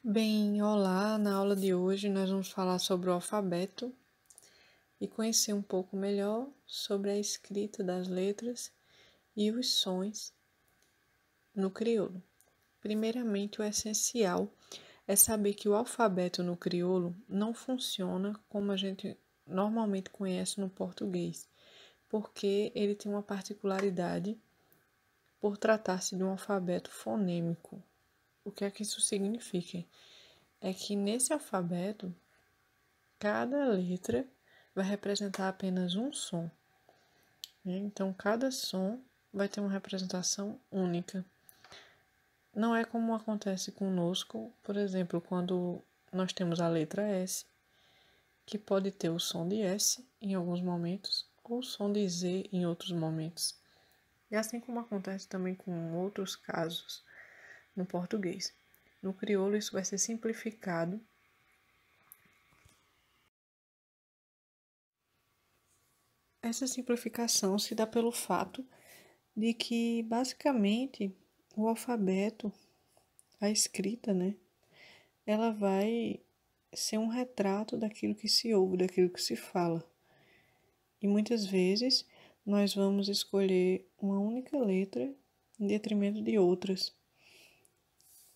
Bem, olá! Na aula de hoje nós vamos falar sobre o alfabeto e conhecer um pouco melhor sobre a escrita das letras e os sons no crioulo. Primeiramente, o essencial é saber que o alfabeto no crioulo não funciona como a gente normalmente conhece no português, porque ele tem uma particularidade por tratar-se de um alfabeto fonêmico. O que é que isso significa? É que nesse alfabeto cada letra vai representar apenas um som, né? Então, cada som vai ter uma representação única. Não é como acontece conosco, por exemplo, quando nós temos a letra S, que pode ter o som de S em alguns momentos ou o som de Z em outros momentos. E assim como acontece também com outros casos no português. No crioulo, isso vai ser simplificado. Essa simplificação se dá pelo fato de que, basicamente, o alfabeto, a escrita, né, ela vai ser um retrato daquilo que se ouve, daquilo que se fala. E muitas vezes nós vamos escolher uma única letra em detrimento de outras.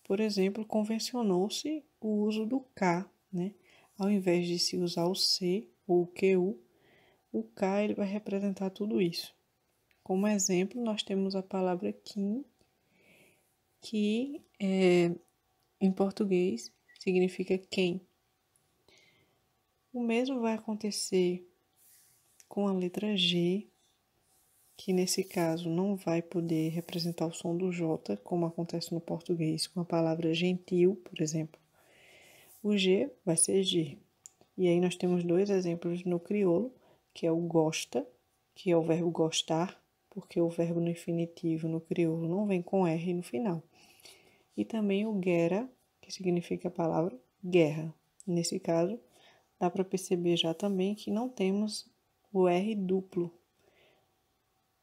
Por exemplo, convencionou-se o uso do K, né? Ao invés de se usar o C ou o QU, o K ele vai representar tudo isso. Como exemplo, nós temos a palavra Kim, que em português significa quem. O mesmo vai acontecer com a letra G, que nesse caso não vai poder representar o som do J, como acontece no português com a palavra gentil, por exemplo. O G vai ser G. E aí nós temos dois exemplos no crioulo, que é o gosta, que é o verbo gostar, porque o verbo no infinitivo no crioulo não vem com R no final. E também o guerra, que significa a palavra guerra. Nesse caso, dá para perceber já também que não temos o R duplo.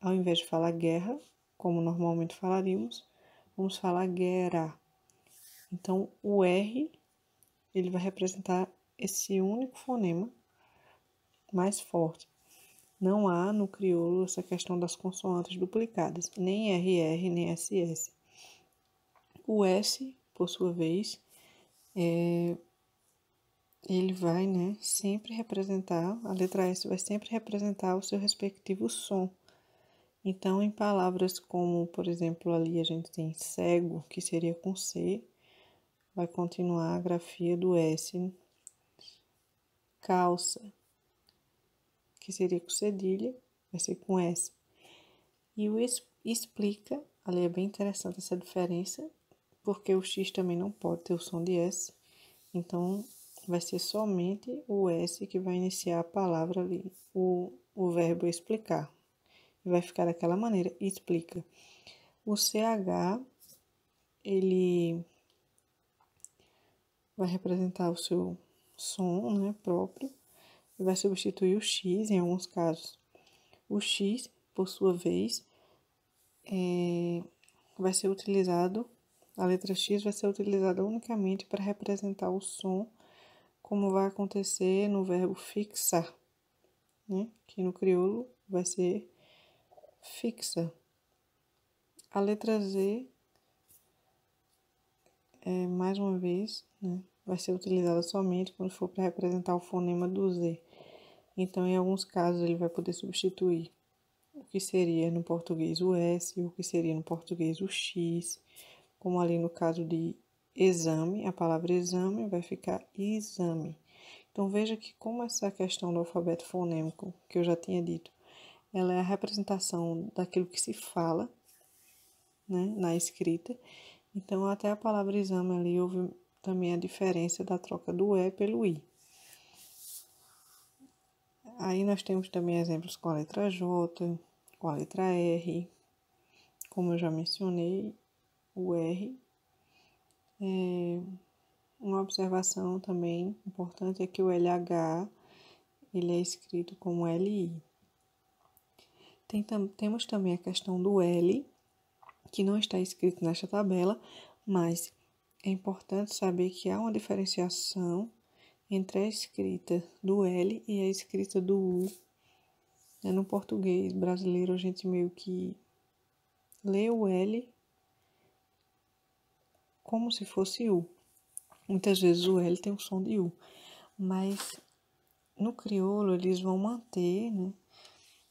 Ao invés de falar guerra, como normalmente falaríamos, vamos falar guerra. Então, o R ele vai representar esse único fonema mais forte. Não há no crioulo essa questão das consoantes duplicadas, nem RR, nem SS. O S, por sua vez, ele vai, né, sempre representar, a letra S vai sempre representar o seu respectivo som. Então, em palavras como, por exemplo, ali a gente tem cego, que seria com C, vai continuar a grafia do S. Calça, que seria com cedilha, vai ser com S. E o explica, ali é bem interessante essa diferença, porque o X também não pode ter o som de S, então vai ser somente o S que vai iniciar a palavra ali, o verbo explicar. E vai ficar daquela maneira, explica. O CH, ele vai representar o seu som, né, próprio, e vai substituir o X em alguns casos. O X, por sua vez, vai ser utilizado, a letra X vai ser utilizada unicamente para representar o som, como vai acontecer no verbo fixar, né? Que no crioulo vai ser fixa. A letra Z, mais uma vez, né, vai ser utilizada somente quando for para representar o fonema do Z. Então, em alguns casos, ele vai poder substituir o que seria no português o S, o que seria no português o X, como ali no caso de exame, a palavra exame vai ficar exame. Então veja que como essa questão do alfabeto fonêmico, que eu já tinha dito, ela é a representação daquilo que se fala, né, na escrita. Então até a palavra exame ali houve também a diferença da troca do E pelo I. Aí nós temos também exemplos com a letra J, com a letra R, como eu já mencionei, o R. Uma observação também importante é que o LH ele é escrito como LI. Temos também a questão do L, que não está escrito nesta tabela, mas é importante saber que há uma diferenciação entre a escrita do L e a escrita do U. No português brasileiro, a gente meio que lê o L como se fosse U. Muitas vezes o L tem o som de U, mas no crioulo eles vão manter, né,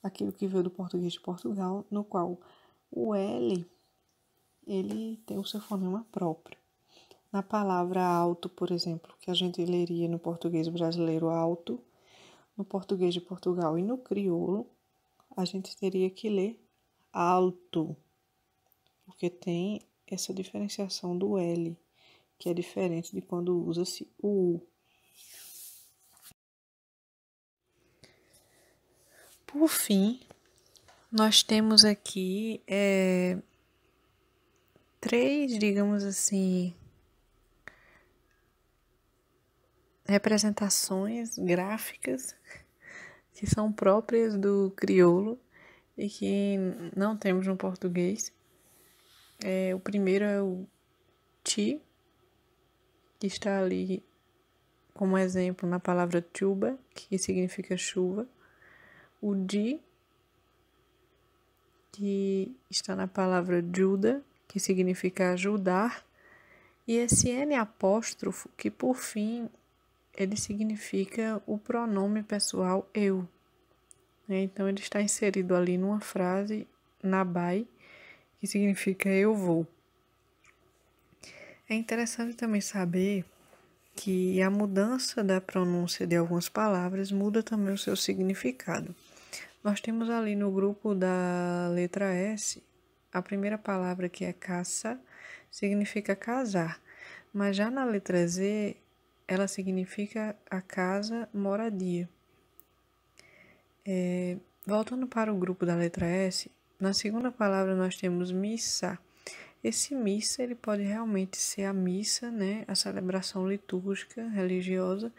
aquilo que veio do português de Portugal, no qual o L ele tem o seu fonema próprio. Na palavra alto, por exemplo, que a gente leria no português brasileiro alto, no português de Portugal e no crioulo, a gente teria que ler alto, porque tem essa diferenciação do L, que é diferente de quando usa-se o U. Por fim, nós temos aqui três, digamos assim, representações gráficas que são próprias do crioulo e que não temos no português. O primeiro é o ti, que está ali como exemplo na palavra tuba, que significa chuva. O di, que está na palavra juda, que significa ajudar. E esse N apóstrofo, que por fim ele significa o pronome pessoal eu. Então ele está inserido ali numa frase nabai, que significa eu vou. É interessante também saber que a mudança da pronúncia de algumas palavras muda também o seu significado. Nós temos ali no grupo da letra S, a primeira palavra que é caça, significa casar, mas já na letra Z, ela significa a casa, moradia. Voltando para o grupo da letra S, na segunda palavra nós temos missa. Esse missa ele pode realmente ser a missa, né, a celebração litúrgica religiosa,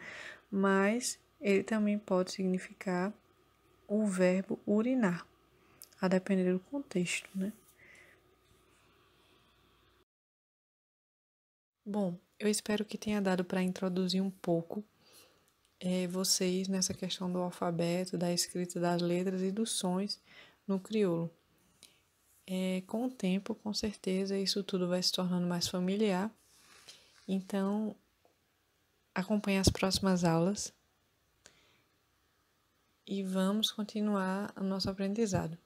mas ele também pode significar o verbo urinar, a depender do contexto, né? Bom, eu espero que tenha dado para introduzir um pouco vocês nessa questão do alfabeto, da escrita das letras e dos sons no crioulo. Com o tempo, com certeza, isso tudo vai se tornando mais familiar. Então, acompanhe as próximas aulas e vamos continuar o nosso aprendizado.